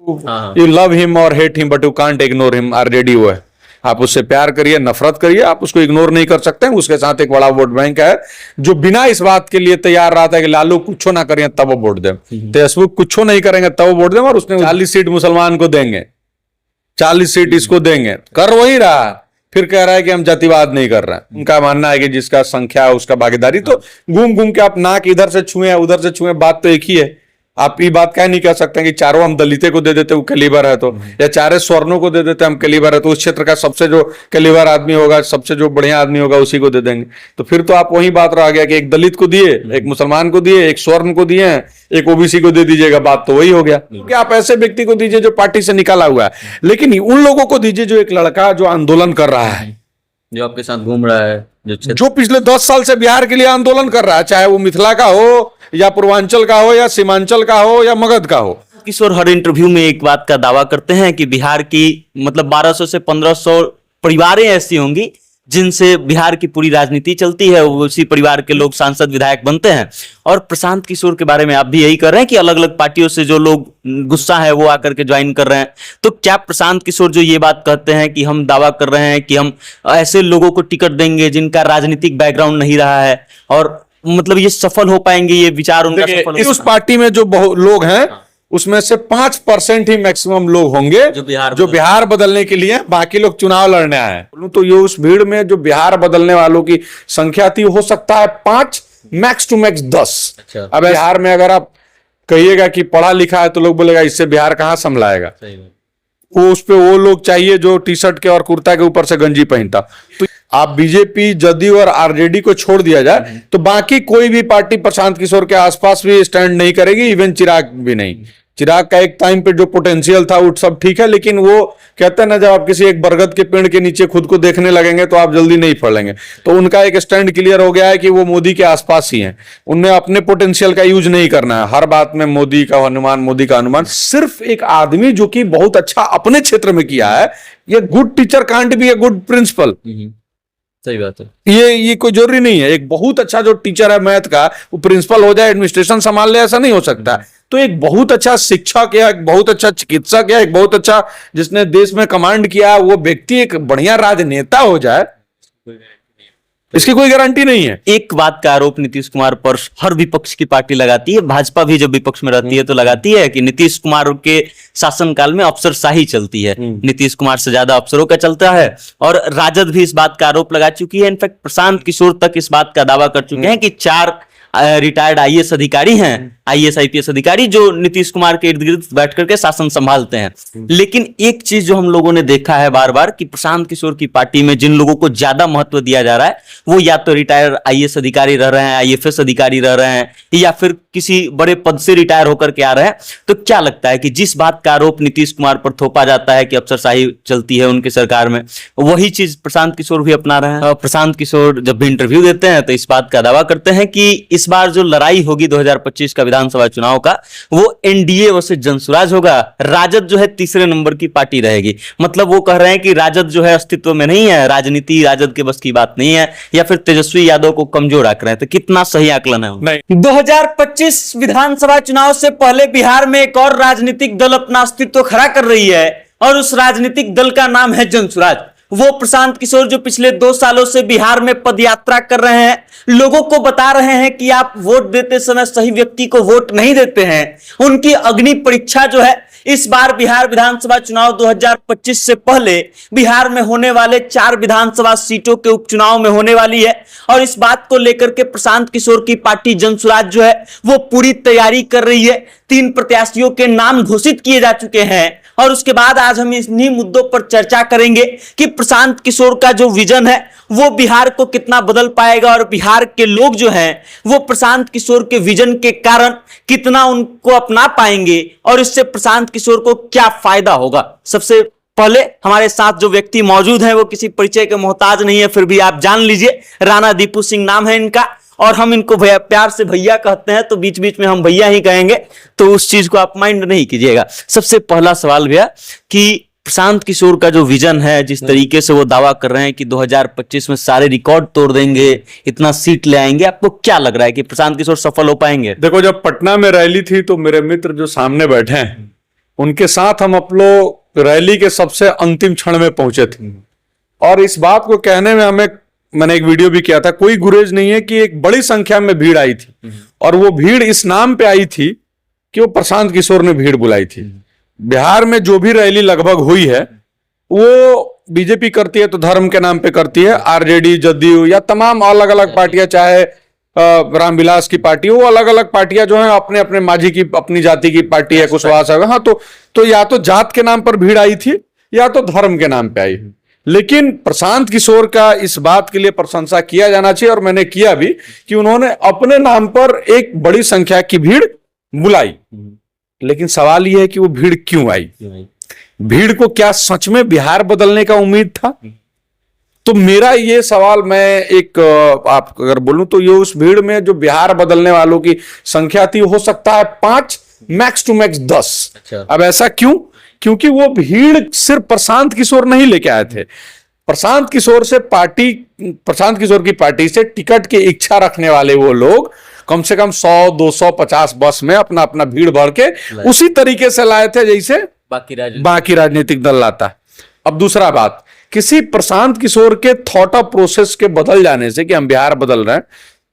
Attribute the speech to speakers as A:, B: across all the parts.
A: You love him और hate him but you can't ignore him, RJD वो है। आप उससे प्यार करिए, नफरत करिए, आप उसको इग्नोर नहीं कर सकते हैं। उसके साथ एक बड़ा वोट बैंक है जो बिना इस बात के लिए तैयार रहा था कि लालू कुछ ना करें तब वो वोट दें, तेजस्वी कुछ नहीं करेंगे तब वो वोट दें, और उसने 40 सीट मुसलमान को देंगे, 40 सीट इसको देंगे, कर वही रहा, फिर कह रहा है कि हम जातिवाद नहीं कर रहे हैं। उनका मानना है कि जिसका संख्या है उसका भागीदारी। तो घूम घूम के आप नाक इधर से छुए उधर से छुए, बात तो एक ही है। आप ये बात क्या नहीं कह सकते कि चारों हम दलिते को दे देते वो कैलिबर है तो, या चारे स्वर्णों को दे देते हम कैलिबर है तो, उस क्षेत्र का सबसे जो कैलिबर आदमी होगा, सबसे जो बढ़िया आदमी होगा उसी को दे देंगे। तो फिर तो आप वही बात रह गया कि एक दलित को दिए, एक मुसलमान को दिए, एक स्वर्ण को दिए, एक ओबीसी को दे दीजिएगा, बात तो वही हो गया। क्योंकि आप ऐसे व्यक्ति को दीजिए जो पार्टी से निकाला हुआ है, लेकिन उन लोगों को दीजिए जो एक लड़का जो आंदोलन कर रहा है,
B: जो आपके साथ घूम रहा है,
A: जो पिछले 10 साल से बिहार के लिए आंदोलन कर रहा है, चाहे वो मिथिला का हो या पूर्वांचल का हो या सीमांचल का हो या मगध का हो।
B: किशोर हर इंटरव्यू में एक बात का दावा करते हैं कि बिहार की मतलब 1200 से 1500 परिवारें ऐसी होंगी जिनसे बिहार की पूरी राजनीति चलती है, उसी परिवार के लोग सांसद विधायक बनते हैं। और प्रशांत किशोर के बारे में आप भी यही कर रहे हैं कि अलग अलग पार्टियों से जो लोग गुस्सा है वो आकर के ज्वाइन कर रहे हैं। तो क्या प्रशांत किशोर जो ये बात कहते हैं कि हम दावा कर रहे हैं कि हम ऐसे लोगों को टिकट देंगे जिनका राजनीतिक बैकग्राउंड नहीं रहा है, और मतलब ये सफल हो पाएंगे, ये विचार उनका सफल
A: उस पार्टी में जो बहुत लोग हैं उसमें से 5% ही मैक्सिमम लोग होंगे जो बिहार बदलने के लिए, बाकी लोग चुनाव लड़ने आए। तो ये उस भीड़ में जो बिहार बदलने वालों की संख्या थी हो सकता है 5, मैक्स टू मैक्स 10। अब बिहार में अगर आप कहिएगा कि पढ़ा लिखा है तो लोग बोलेगा इससे बिहार कहां संभलाएगा। वो उस पे वो लोग चाहिए जो टी शर्ट के और कुर्ता के ऊपर से गंजी पहनता। तो आप बीजेपी, जदयू और आरजेडी को छोड़ दिया जाए तो बाकी कोई भी पार्टी प्रशांत किशोर के आसपास भी स्टैंड नहीं करेगी, इवन चिराग भी नहीं। चिराग का एक टाइम पे जो पोटेंशियल था वो सब ठीक है, लेकिन वो कहते हैं ना जब आप किसी एक बरगद के पेड़ के नीचे खुद को देखने लगेंगे तो आप जल्दी नहीं फड़ेंगे। तो उनका एक स्टैंड क्लियर हो गया है कि वो मोदी के आसपास ही हैं, उन्हें अपने पोटेंशियल का यूज नहीं करना है। हर बात में मोदी का अनुमान, मोदी का अनुमान। सिर्फ एक आदमी जो कि बहुत अच्छा अपने क्षेत्र में किया है, ये good teacher can't be a good principal.
B: सही बात है,
A: ये कोई जरूरी नहीं है एक बहुत अच्छा जो टीचर है मैथ का वो प्रिंसिपल हो जाए, एडमिनिस्ट्रेशन संभाल ले, ऐसा नहीं हो सकता। तो एक बहुत अच्छा शिक्षक या एक बहुत अच्छा चिकित्सक या एक बहुत अच्छा जिसने देश में कमांड किया वो व्यक्ति एक बढ़िया राजनेता हो जाए, इसकी कोई गारंटी नहीं है।
B: एक बात का आरोप नीतीश कुमार पर हर विपक्ष की पार्टी लगाती है, भाजपा भी जब विपक्ष में रहती है तो लगाती है कि नीतीश कुमार के शासनकाल में अफसरशाही चलती है, नीतीश कुमार से ज्यादा अफसरों का चलता है। और राजद भी इस बात का आरोप लगा चुकी है। इनफैक्ट प्रशांत किशोर तक इस बात का दावा कर चुके हैं कि 4 रिटायर्ड आईएएस अधिकारी हैं, आईएएस आईपीएस अधिकारी जो नीतीश कुमार के इर्द गिर्द बैठ करके शासन संभालते हैं। लेकिन एक चीज जो हम लोगों ने देखा है बार बार कि प्रशांत किशोर की पार्टी में जिन लोगों को ज्यादा महत्व दिया जा रहा है वो या तो रिटायर्ड आईएएस अधिकारी रह रहे हैं, आईएफएस अधिकारी रह रहे हैं, या फिर किसी बड़े पद से रिटायर होकर के आ रहे हैं। तो क्या लगता है कि जिस बात का आरोप नीतीश कुमार पर थोपा जाता है कि अफसरशाही चलती है उनकी सरकार में, वही चीज प्रशांत किशोर भी अपना रहे हैं। प्रशांत किशोर जब भी इंटरव्यू देते हैं तो इस बात का दावा करते हैं कि इस बार जो लड़ाई होगी 2025 का विधानसभा चुनाव का, वो एनडीए वर्सेस जनसुराज होगा। राजद जो है तीसरे नंबर की पार्टी रहेगी। मतलब वो कह रहे हैं कि राजद जो है अस्तित्व में नहीं है, राजनीति राजद के बस की बात नहीं है, या फिर तेजस्वी यादव को कमजोर आंक रहे हैं। तो कितना सही आकलन है?
A: नहीं।
B: 2025 विधानसभा चुनाव से पहले बिहार में एक और राजनीतिक दल अपना अस्तित्व खड़ा कर रही है और उस राजनीतिक दल का नाम है जनसुराज। वो प्रशांत किशोर जो पिछले 2 सालों से बिहार में पदयात्रा कर रहे हैं, लोगों को बता रहे हैं कि आप वोट देते समय सही व्यक्ति को वोट नहीं देते हैं। उनकी अग्नि परीक्षा जो है इस बार बिहार विधानसभा चुनाव 2025 से पहले बिहार में होने वाले 4 विधानसभा सीटों के उपचुनाव में होने वाली है। और इस बात को लेकर के प्रशांत किशोर की पार्टी जनसुराज जो है वो पूरी तैयारी कर रही है। 3 प्रत्याशियों के नाम घोषित किए जा चुके हैं और उसके बाद आज हम इन्हीं मुद्दों पर चर्चा करेंगे कि प्रशांत किशोर का जो विजन है वो बिहार को कितना बदल पाएगा और बिहार के लोग जो हैं वो प्रशांत किशोर के विजन के कारण कितना उनको अपना पाएंगे और इससे प्रशांत किशोर को क्या फायदा होगा। सबसे पहले हमारे साथ जो व्यक्ति मौजूद हैं वो किसी परिचय के मोहताज नहीं है, फिर भी आप जान लीजिए। राणा दीपू सिंह नाम है इनका और हम इनको भैया प्यार से भैया कहते हैं, तो बीच बीच में हम भैया ही कहेंगे, तो उस चीज को आप माइंड नहीं कीजिएगा। सबसे पहला सवाल भैया कि प्रशांत किशोर का जो विजन है, जिस तरीके से वो दावा कर रहे हैं कि 2025 में सारे रिकॉर्ड तोड़ देंगे, इतना सीट ले आएंगे, आपको क्या लग रहा है कि प्रशांत किशोर सफल हो पाएंगे?
A: देखो, जब पटना में रैली थी तो मेरे मित्र जो सामने बैठे हैं उनके साथ हम लोग रैली के सबसे अंतिम क्षण में पहुंचे थे। और इस बात को कहने में मैंने एक वीडियो भी किया था, कोई गुरेज नहीं है कि एक बड़ी संख्या में भीड़ आई थी, और वो भीड़ इस नाम पे आई थी कि वो प्रशांत किशोर ने भीड़ बुलाई थी। बिहार में जो भी रैली लगभग हुई है वो बीजेपी करती है तो धर्म के नाम पे करती है, आरजेडी, जदयू या तमाम अलग अलग पार्टियां, चाहे रामविलास की पार्टी, वो अलग अलग पार्टियां जो है अपने अपने माझी की, अपनी जाति की पार्टी है, कुशवाहा साहब, हाँ, तो या तो जात के नाम पर भीड़ आई थी या तो धर्म के नाम पे आई। लेकिन प्रशांत किशोर का इस बात के लिए प्रशंसा किया जाना चाहिए, और मैंने किया भी, कि उन्होंने अपने नाम पर एक बड़ी संख्या की भीड़ बुलाई। लेकिन सवाल यह है कि वो भीड़ क्यों आई? भीड़ को क्या सच में बिहार बदलने का उम्मीद था? तो मेरा ये सवाल, मैं आप अगर बोलूं तो ये उस भीड़ में जो बिहार बदलने वालों की संख्या थी, हो सकता है 5, मैक्स टू मैक्स 10। अच्छा। अब ऐसा क्यों? क्योंकि वो भीड़ सिर्फ प्रशांत किशोर नहीं लेके आए थे। प्रशांत किशोर की पार्टी से टिकट की इच्छा रखने वाले वो लोग कम से कम 100, 200, 50 बस में अपना अपना भीड़ भर के उसी तरीके से लाए थे जैसे बाकी राजनीतिक दल लाता है। अब दूसरा बात, किसी प्रशांत किशोर के थॉट ऑफ प्रोसेस के बदल जाने से कि हम बिहार बदल रहे हैं,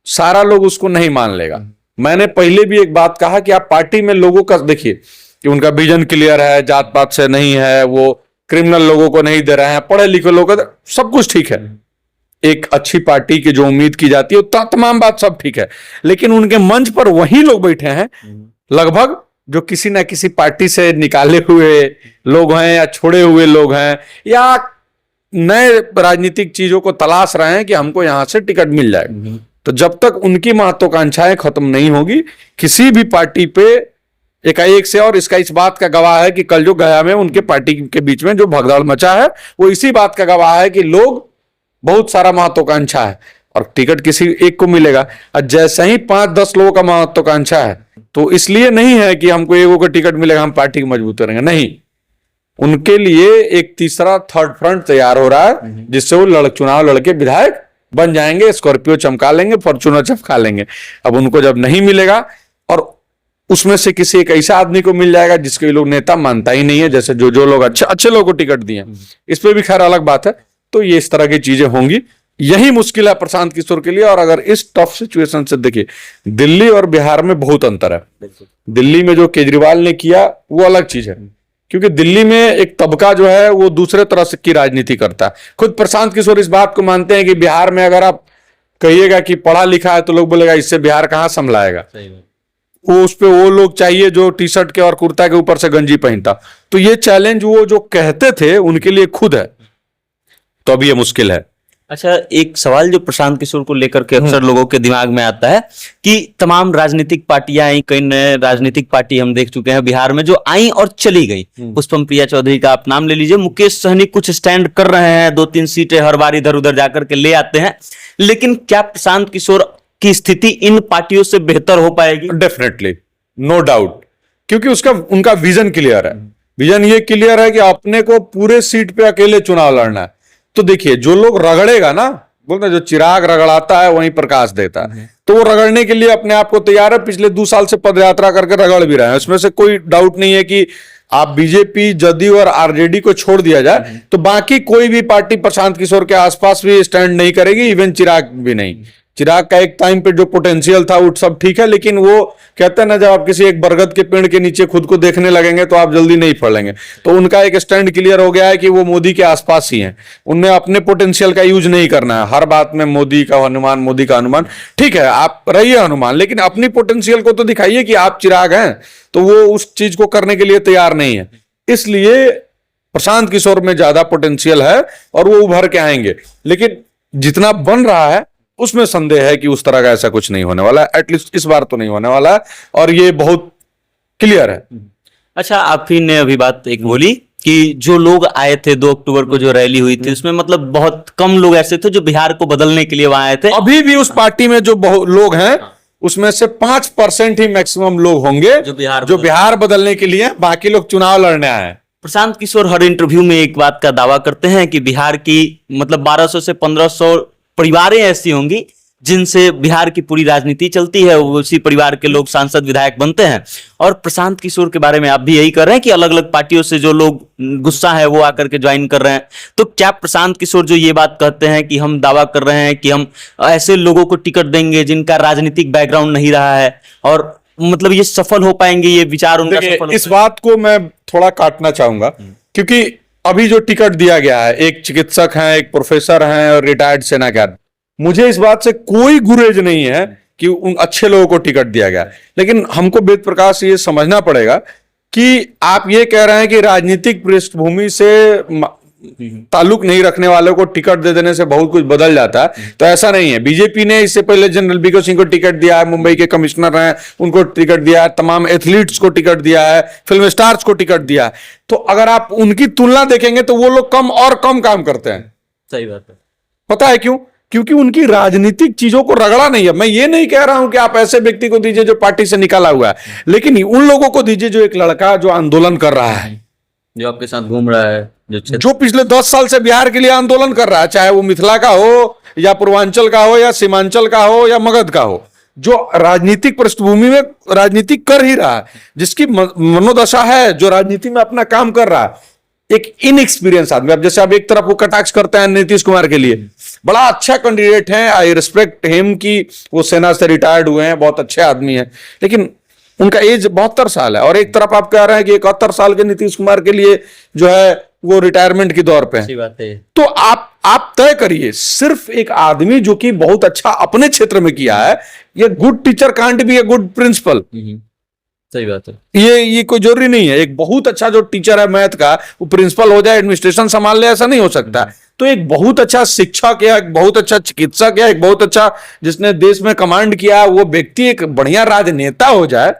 A: सारा लोग उसको नहीं मान लेगा। मैंने पहले भी एक बात कहा कि आप पार्टी में लोगों का देखिए कि उनका विजन क्लियर है, जात पात से नहीं है, वो क्रिमिनल लोगों को नहीं दे रहे हैं, पढ़े लिखे लोगों को, सब कुछ ठीक है। एक अच्छी पार्टी की जो उम्मीद की जाती है तमाम बात सब ठीक है, लेकिन उनके मंच पर वही लोग बैठे हैं लगभग जो किसी ना किसी पार्टी से निकाले हुए लोग हैं, या छोड़े हुए लोग हैं, या नए राजनीतिक चीजों को तलाश रहे हैं कि हमको यहां से टिकट मिल जाए। तो जब तक उनकी महत्वाकांक्षाएं खत्म नहीं होगी किसी भी पार्टी पे एकाएक से, और इसका इस बात का गवाह है कि कल जो गया में उनके पार्टी के बीच में जो भगदड़ मचा है, वो इसी बात का गवाह है कि लोग बहुत सारा महत्वाकांक्षा है और टिकट किसी एक को मिलेगा। और जैसे ही 5-10 लोगों का महत्वाकांक्षा है, तो इसलिए नहीं है कि हमको एगो का टिकट मिलेगा हम पार्टी को मजबूत करेंगे, नहीं, उनके लिए एक तीसरा थर्ड फ्रंट तैयार हो रहा है, जिससे वो चुनाव लड़के विधायक बन जाएंगे, स्कॉर्पियो चमका लेंगे, फॉर्च्यूनर चमका लेंगे। अब उनको जब नहीं मिलेगा और उसमें से किसी एक ऐसा आदमी को मिल जाएगा जिसके लोग नेता मानता ही नहीं है, जैसे जो लोग अच्छे लोगों को टिकट दिए, इस पे भी खैर अलग बात है। तो ये इस तरह की चीजें होंगी, यही मुश्किल है प्रशांत किशोर के लिए। और अगर इस टफ सिचुएशन से देखिए, दिल्ली और बिहार में बहुत अंतर है। दिल्ली में जो केजरीवाल ने किया वो अलग चीज है, क्योंकि दिल्ली में एक तबका जो है वो दूसरे तरह से की राजनीति करता है। खुद प्रशांत किशोर इस बात को मानते हैं कि बिहार में अगर आप कहिएगा कि पढ़ा लिखा है तो लोग बोलेगा इससे बिहार कहां संभलाएगा। वो उस पे वो लोग चाहिए जो टी शर्ट के और कुर्ता के ऊपर से गंजी पहनता। तो ये चैलेंज वो जो कहते थे उनके लिए खुद है, तो अब ये मुश्किल है।
B: अच्छा, एक सवाल जो प्रशांत किशोर को लेकर के अक्सर लोगों के दिमाग में आता है कि तमाम राजनीतिक पार्टियां आई, कई नए राजनीतिक पार्टी हम देख चुके हैं बिहार में जो आई और चली गई। पुष्पम प्रिया चौधरी का आप नाम ले लीजिए, मुकेश सहनी कुछ स्टैंड कर रहे हैं, 2-3 सीटें हर बार इधर उधर जाकर के ले आते हैं, लेकिन क्या प्रशांत किशोर की स्थिति इन पार्टियों से बेहतर हो पाएगी?
A: डेफिनेटली, नो डाउट, क्योंकि उनका विजन क्लियर है। विजन ये क्लियर है कि अपने को पूरे सीट पे अकेले चुनाव लड़ना है। तो देखिए, जो लोग रगड़ेगा ना, बोलते जो चिराग रगड़ाता है वहीं प्रकाश देता है, तो वो रगड़ने के लिए अपने आप को तैयार है। पिछले 2 साल से पदयात्रा करके रगड़ भी रहे हैं, उसमें से कोई डाउट नहीं है कि आप बीजेपी, जदयू और आरजेडी को छोड़ दिया जाए तो बाकी कोई भी पार्टी प्रशांत किशोर के आसपास भी स्टैंड नहीं करेगी, इवन चिराग भी नहीं। चिराग का एक टाइम पे जो पोटेंशियल था वो सब ठीक है, लेकिन वो कहते हैं ना, जब आप किसी एक बरगद के पेड़ के नीचे खुद को देखने लगेंगे तो आप जल्दी नहीं फड़ेंगे। तो उनका एक स्टैंड क्लियर हो गया है कि वो मोदी के आसपास ही हैं, उन्हें अपने पोटेंशियल का यूज नहीं करना है। हर बात में मोदी का अनुमान, ठीक है, आप रहिए अनुमान, लेकिन अपनी पोटेंशियल को तो दिखाइए कि आप चिराग हैं। तो वो उस चीज को करने के लिए तैयार नहीं है, इसलिए प्रशांत किशोर में ज्यादा पोटेंशियल है और वो उभर के आएंगे। लेकिन जितना बन रहा है उसमें संदेह है कि उस तरह का ऐसा कुछ नहीं होने वाला है, एटलीस्ट इस बार तो नहीं होने वाला है, और ये बहुत क्लियर है।
B: अच्छा, आप ही ने अभी बात एक बोली कि जो लोग आए थे 2 अक्टूबर को जो रैली हुई थी, उसमें मतलब बहुत कम लोग ऐसे थे जो बिहार को बदलने के लिए वहां आए थे।
A: अभी भी उस पार्टी में जो लोग हैं उसमें से 5% ही मैक्सिमम लोग होंगे जो बिहार बदलने के लिए, बाकी लोग चुनाव लड़ने आए हैं।
B: प्रशांत किशोर हर इंटरव्यू में एक बात का दावा करते हैं कि बिहार की मतलब 1200 से 1500 परिवारें ऐसी होंगी जिनसे बिहार की पूरी राजनीति चलती है, वो उसी परिवार के लोग सांसद विधायक बनते हैं। और प्रशांत किशोर के बारे में आप भी यही कर रहे हैं कि अलग अलग पार्टियों से जो लोग गुस्सा है वो आकर के ज्वाइन कर रहे हैं। तो क्या प्रशांत किशोर जो ये बात कहते हैं कि हम दावा कर रहे हैं कि हम ऐसे लोगों को टिकट देंगे जिनका राजनीतिक बैकग्राउंड नहीं रहा है, और मतलब ये सफल हो पाएंगे, ये विचार उनका सफल हो
A: इस बात को मैं थोड़ा काटना चाहूंगा, क्योंकि अभी जो टिकट दिया गया है, एक चिकित्सक हैं, एक प्रोफेसर हैं और रिटायर्ड सेनागार, मुझे इस बात से कोई गुरेज नहीं है कि उन अच्छे लोगों को टिकट दिया गया। लेकिन हमको वेद प्रकाश से ये समझना पड़ेगा कि आप ये कह रहे हैं कि राजनीतिक पृष्ठभूमि से ताल्लुक नहीं रखने वालों को टिकट दे देने से बहुत कुछ बदल जाता है, तो ऐसा नहीं है। बीजेपी ने इससे पहले जनरल वीके सिंह को टिकट दिया है, मुंबई के कमिश्नर हैं उनको टिकट दिया है, तमाम एथलीट्स को टिकट दिया है, फिल्म स्टार्स को टिकट दिया है। तो अगर आप उनकी तुलना देखेंगे तो वो लोग कम और कम काम करते हैं।
B: सही बात है।
A: पता है क्यों? क्योंकि उनकी राजनीतिक चीजों को रगड़ा नहीं है। मैं ये नहीं कह रहा हूं कि आप ऐसे व्यक्ति को दीजिए जो पार्टी से निकाला हुआ है, लेकिन उन लोगों को दीजिए जो एक लड़का जो आंदोलन कर रहा है,
B: जो आपके साथ घूम रहा है,
A: जो पिछले 10 साल से बिहार के लिए आंदोलन कर रहा है, चाहे वो मिथिला का हो या पूर्वांचल का हो या सीमांचल का हो या मगध का हो, जो राजनीतिक पृष्ठभूमि में राजनीति कर ही रहा है, जिसकी मनोदशा है, जो राजनीति में अपना काम कर रहा है, एक इनएक्सपीरियंस आदमी। अब जैसे आप एक तरफ वो कटाक्ष करते हैं नीतीश कुमार के लिए, बड़ा अच्छा कैंडिडेट है, आई रिस्पेक्ट हिम कि वो सेना से रिटायर्ड हुए हैं, बहुत अच्छे आदमी हैं, लेकिन उनका एज 72 साल है। और एक तरफ आप कह रहे हैं कि 71 साल के नीतीश कुमार के लिए जो है वो रिटायरमेंट की दौर पे है।
B: बात है।
A: तो आप तय करिए, सिर्फ एक आदमी जो कि बहुत अच्छा अपने क्षेत्र में किया है, ये good teacher can't be a good principal.
B: सही बात है।
A: ये कोई जरूरी नहीं है एक बहुत अच्छा जो टीचर है मैथ का वो प्रिंसिपल हो जाए, एडमिनिस्ट्रेशन संभाल ले, ऐसा नहीं हो सकता। तो एक बहुत अच्छा शिक्षक या एक बहुत अच्छा चिकित्सक या एक बहुत अच्छा जिसने देश में कमांड किया, वो व्यक्ति एक बढ़िया राजनेता हो जाए,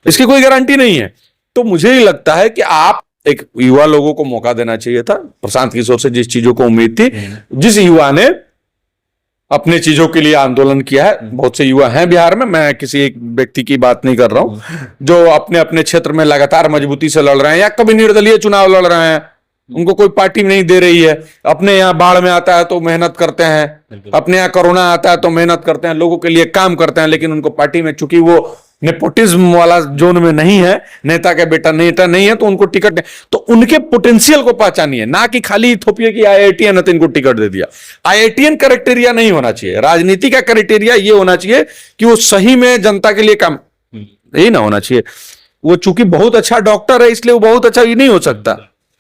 A: इसकी कोई गारंटी नहीं है। तो मुझे ही लगता है कि आप एक युवा लोगों को मौका देना चाहिए था। प्रशांत किशोर से जिस चीजों को उम्मीद थी, जिस युवा ने अपने चीजों के लिए आंदोलन किया है, बहुत से युवा हैं बिहार में, मैं किसी एक व्यक्ति की बात नहीं कर रहा हूं, जो अपने अपने क्षेत्र में लगातार मजबूती से लड़ रहे हैं या कभी निर्दलीय चुनाव लड़ रहे हैं, उनको कोई पार्टी नहीं दे रही है। अपने यहाँ बाढ़ में आता है तो मेहनत करते हैं, अपने यहाँ कोरोना आता है तो मेहनत करते हैं, लोगों के लिए काम करते हैं, लेकिन उनको पार्टी में, चूंकि वो नेपोटिज्म वाला जोन में नहीं है, नेता का बेटा नेता नहीं है, तो उनको टिकट नहीं। तो उनके पोटेंशियल को पहचानिए, ना कि खाली थोपिए कि आईआईटीएन है तो इनको टिकट दे दिया। आईआईटीएन क्राइटेरिया नहीं होना चाहिए, राजनीति का क्राइटेरिया ये होना चाहिए कि वो सही में जनता के लिए काम, यही ना होना चाहिए। वो चूंकि बहुत अच्छा डॉक्टर है इसलिए वो बहुत अच्छा ये नहीं हो सकता।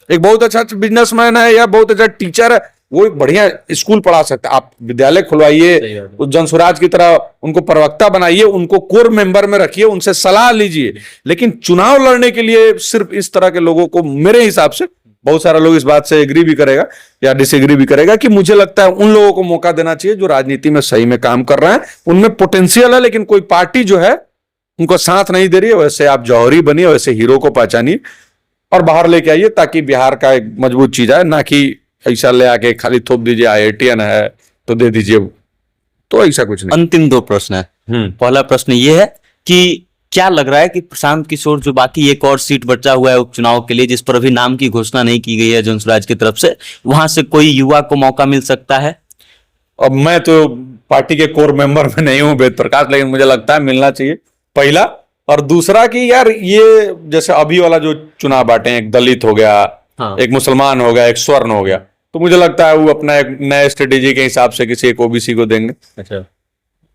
A: एक बहुत अच्छा बिजनेसमैन है या बहुत अच्छा टीचर है, वो एक बढ़िया स्कूल पढ़ा सकता है। आप विद्यालय खुलवाइए, उस जनसुराज की तरह उनको प्रवक्ता बनाइए, उनको कोर मेंबर में रखिए, उनसे सलाह लीजिए। लेकिन चुनाव लड़ने के लिए सिर्फ इस तरह के लोगों को, मेरे हिसाब से बहुत सारा लोग इस बात से एग्री भी करेगा या डिसएग्री भी करेगा, कि मुझे लगता है उन लोगों को मौका देना चाहिए जो राजनीति में सही में काम कर रहे हैं, उनमें पोटेंशियल है, लेकिन कोई पार्टी जो है उनको साथ नहीं दे रही है। वैसे आप जौहरी बनिए, वैसे हीरो को पहचानिए और बाहर लेके आइए, ताकि बिहार का एक मजबूत चीज है, ना कि ऐसा ले आके खाली थोप दीजिए आईआईटीएन है तो दे दीजिए, तो ऐसा कुछ नहीं।
B: अंतिम 2 प्रश्न है। पहला प्रश्न ये है कि क्या लग रहा है कि प्रशांत किशोर, जो बाकी एक और सीट बचा हुआ है उपचुनाव के लिए, जिस पर अभी नाम की घोषणा नहीं की गई है जनसुराज की तरफ से, वहां से कोई युवा को मौका मिल सकता है?
A: अब मैं तो पार्टी के कोर मेंबर में नहीं हूं वेद प्रकाश, लेकिन मुझे लगता है मिलना चाहिए, पहला। और दूसरा कि यार ये जैसे अभी वाला जो चुनाव बांटे, एक दलित हो गया, एक मुसलमान हो गया, एक स्वर्ण हो गया, तो मुझे लगता है वो अपना एक नए स्ट्रेटेजी के हिसाब से किसी एक ओबीसी को देंगे। अच्छा।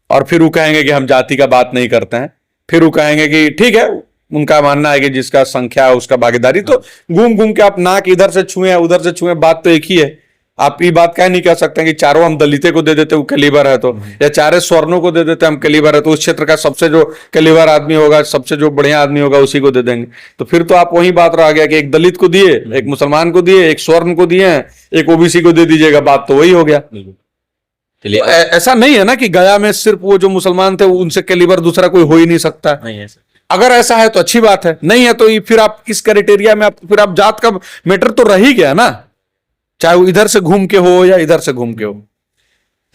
A: और फिर वो कहेंगे कि हम जाति का बात नहीं करते हैं, फिर वो कहेंगे कि ठीक है, उनका मानना है कि जिसका संख्या है उसका भागीदारी। तो घूम घूम के आप नाक इधर से छुए उधर से छुए, बात तो एक ही है। आप ये बात कह नहीं कह सकते कि चारों हम दलिते को दे देते वो कैलिबर है तो, या चारे स्वर्णों को दे देते हम कैलिबर है तो, उस क्षेत्र का सबसे जो कैलिबर आदमी होगा, सबसे जो बढ़िया आदमी होगा उसी को दे देंगे। तो फिर तो आप वही बात रह गया कि एक दलित को दिए, एक मुसलमान को दिए, एक स्वर्ण को दिए, एक ओबीसी को दे दीजिएगा, बात तो वही हो गया। तो ऐसा नहीं है ना कि गया में सिर्फ वो जो मुसलमान थे उनसे कैलिबर दूसरा कोई हो ही नहीं सकता। अगर ऐसा है तो अच्छी बात है, नहीं है तो फिर आप इस क्राइटेरिया में फिर आप जात का मैटर तो रह ही गया ना, चाहे वो इधर से घूम के हो या इधर से घूम के हो।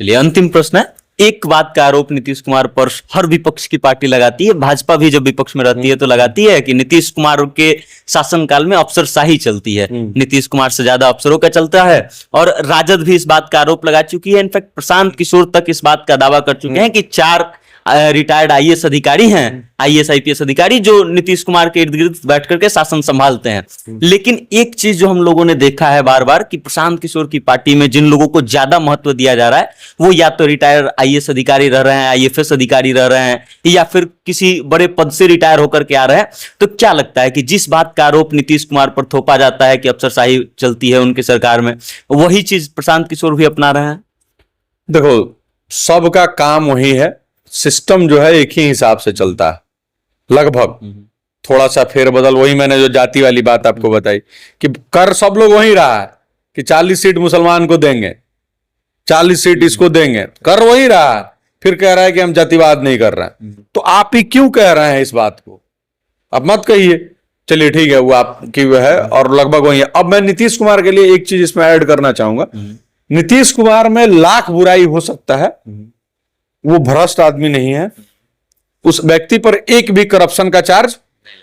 B: चलिए अंतिम प्रश्न है एक बात का आरोप नीतीश कुमार पर हर विपक्ष की पार्टी लगाती है, भाजपा भी जब विपक्ष में रहती है तो लगाती है कि नीतीश कुमार के शासनकाल में अफसरशाही चलती है, नीतीश कुमार से ज्यादा अफसरों का चलता है। और राजद भी इस बात का आरोप लगा चुकी है, इनफैक्ट प्रशांत किशोर तक इस बात का दावा कर चुके हैं कि 4 रिटायर्ड आईएएस अधिकारी हैं, आईएएस आईपीएस अधिकारी जो नीतीश कुमार के इर्द गिर्द बैठ करके शासन संभालते हैं। लेकिन एक चीज जो हम लोगों ने देखा है बार बार कि प्रशांत किशोर की पार्टी में जिन लोगों को ज्यादा महत्व दिया जा रहा है वो या तो रिटायर्ड आईएएस अधिकारी रह रहे हैं, आईएफएस अधिकारी रह रहे हैं, या फिर किसी बड़े पद से रिटायर होकर के आ रहे हैं। तो क्या लगता है कि जिस बात का आरोप नीतीश कुमार पर थोपा जाता है कि अफसरशाही चलती है उनकी सरकार में, वही चीज प्रशांत किशोर भी अपना रहे हैं?
A: देखो, सबका काम वही है, सिस्टम जो है एक ही हिसाब से चलता है लगभग, थोड़ा सा फेरबदल, वही मैंने जो जाति वाली बात आपको बताई कि कर सब लोग वही रहा है कि 40 सीट मुसलमान को देंगे, 40 सीट इसको देंगे, कर वही रहा है, फिर कह रहा है कि हम जातिवाद नहीं कर रहे हैं। तो आप ही क्यों कह रहे हैं इस बात को? अब मत कहिए, चलिए ठीक है, वो आपकी वो है और लगभग वही है। अब मैं नीतीश कुमार के लिए एक चीज इसमें ऐड करना चाहूंगा। नीतीश कुमार में लाख बुराई हो सकता है, वो भ्रष्ट आदमी नहीं है, उस व्यक्ति पर एक भी करप्शन का चार्ज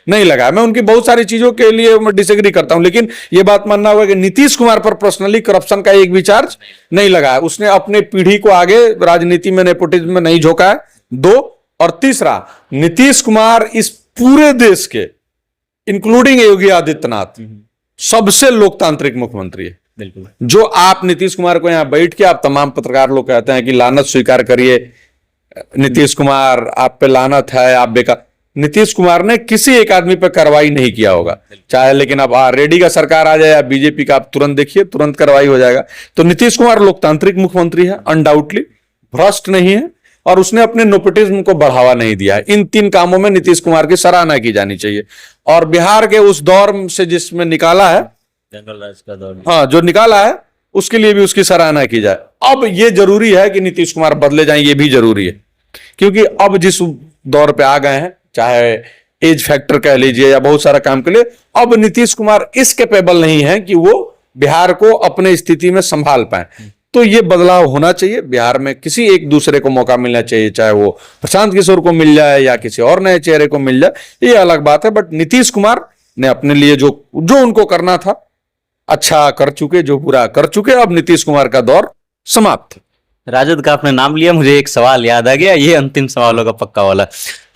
A: नहीं लगा। मैं उनकी बहुत सारी चीजों के लिए मैं डिसएग्री करता हूं, लेकिन यह बात मानना होगा कि नीतीश कुमार पर पर्सनली करप्शन का एक भी चार्ज नहीं लगा है। उसने अपने पीढ़ी को आगे राजनीति में, नेपोटिज्म में नहीं झोंका है। 2 और तीसरा, नीतीश कुमार इस पूरे देश के इंक्लूडिंग योगी आदित्यनाथ सबसे लोकतांत्रिक मुख्यमंत्री है।
B: बिल्कुल।
A: जो आप नीतीश कुमार को यहां बैठ के आप तमाम पत्रकार लोग कहते हैं कि लानत स्वीकार करिए, नीतीश कुमार आप पे लानत है, आप बेकार। नीतीश कुमार ने किसी एक आदमी पे कार्रवाई नहीं किया होगा, चाहे लेकिन अब रेड्डी का सरकार आ जाए या बीजेपी का, आप तुरंत देखिए, तुरंत कार्रवाई हो जाएगा। तो नीतीश कुमार लोकतांत्रिक मुख्यमंत्री है, अनडाउटली भ्रष्ट नहीं है, और उसने अपने नेपोटिज्म को बढ़ावा नहीं दिया है। इन 3 कामों में नीतीश कुमार की सराहना की जानी चाहिए। और बिहार के उस दौर से जिसमें निकाला है,
B: जंगल राज का दौर,
A: हाँ, जो निकाला है, उसके लिए भी उसकी सराहना की जाए। अब ये जरूरी है कि नीतीश कुमार बदले जाएं, ये भी जरूरी है, क्योंकि अब जिस दौर पे आ गए हैं, चाहे एज फैक्टर कह लीजिए या बहुत सारा काम के लिए, अब नीतीश कुमार इस कैपेबल नहीं है कि वो बिहार को अपने स्थिति में संभाल पाए। तो ये बदलाव होना चाहिए बिहार में, किसी एक दूसरे को मौका मिलना चाहिए, चाहे वो प्रशांत किशोर को मिल जाए या किसी और नए चेहरे को मिल जाए, ये अलग बात है। बट नीतीश कुमार ने अपने लिए जो उनको करना था अच्छा कर चुके, जो पूरा कर चुके। अब नीतीश कुमार का दौर समाप्त।
B: राजद का आपने नाम लिया, मुझे एक सवाल याद आ गया, ये अंतिम सवाल होगा पक्का वाला।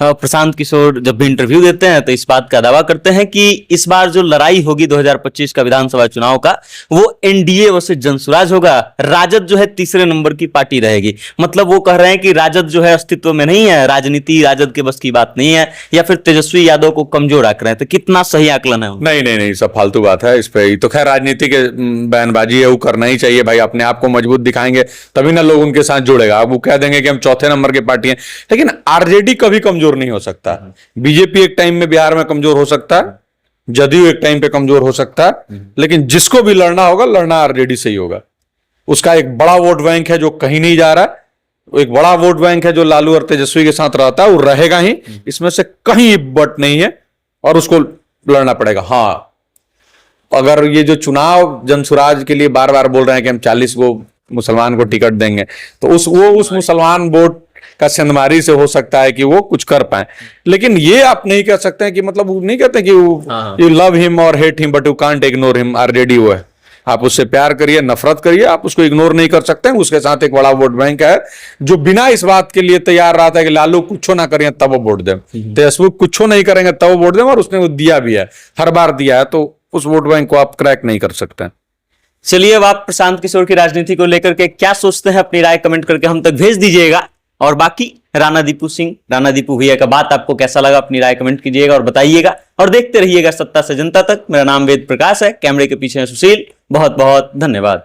B: प्रशांत किशोर जब भी इंटरव्यू देते हैं तो इस बात का दावा करते हैं कि इस बार जो लड़ाई होगी 2025 का विधानसभा चुनाव का, वो एनडीए वर्सेस जनसुराज होगा। राजद जो है तीसरे नंबर की पार्टी रहेगी। मतलब वो कह रहे हैं कि राजद जो है अस्तित्व में नहीं है, राजनीति राजद के बस की बात नहीं है, या फिर तेजस्वी यादव को कमजोर आंक रहे हैं। तो कितना सही आकलन है?
A: नहीं, सब फालतू बात है इस पे। तो खैर राजनीति के बयानबाजी है, वो करना ही चाहिए भाई। अपने आप को मजबूत दिखाएंगे तभी ना लोग उनके साथ जुड़ेगा। अब वो कह देंगे कि हम चौथे नंबर की पार्टी हैं, लेकिन आरजेडी कभी कमजोर नहीं हो सकता। बीजेपी एक टाइम में बिहार में कमजोर हो सकता है, जदयू एक टाइम पे कमजोर हो सकता है, लेकिन जिसको भी लड़ना होगा, लड़ना आरजेडी से ही होगा। उसका एक बड़ा वोट बैंक है जो कहीं नहीं जा रहा है, एक बड़ा वोट बैंक है जो लालू और तेजस्वी के साथ रहता है, वो रहेगा ही, इसमें से कहीं बट नहीं है, और उसको लड़ना पड़ेगा। हाँ, अगर ये जो चुनाव जनसुराज के लिए बार बार बोल रहे हैं कि हम 40 को मुसलमान को टिकट देंगे, तो उस मुसलमान वोट का सेंधमारी से हो सकता है कि वो कुछ कर पाए। लेकिन ये आप नहीं कह सकते हैं कि, मतलब वो नहीं कहते कि यू लव हिम और hate him but you can't ignore him. RJD वो है, आप उससे प्यार करिए, नफरत करिए, आप उसको इग्नोर नहीं कर सकते हैं। उसके साथ एक बड़ा वोट बैंक है जो बिना इस बात के लिए तैयार रहा था कि लालू कुछ ना करें तब वो वोट दें, तेजस्वी कुछ नहीं करेंगे तब वो वोट दें, और उसने वो दिया भी है, हर बार दिया है। तो उस वोट बैंक को आप क्रैक नहीं कर सकते हैं।
B: चलिए, अब आप प्रशांत किशोर की राजनीति को लेकर के क्या सोचते हैं, अपनी राय कमेंट करके हम तक भेज दीजिएगा। और बाकी राणा दीपू भैया का बात आपको कैसा लगा, अपनी राय कमेंट कीजिएगा और बताइएगा। और देखते रहिएगा सत्ता से जनता तक। मेरा नाम वेद प्रकाश है, कैमरे के पीछे है सुशील। बहुत बहुत धन्यवाद।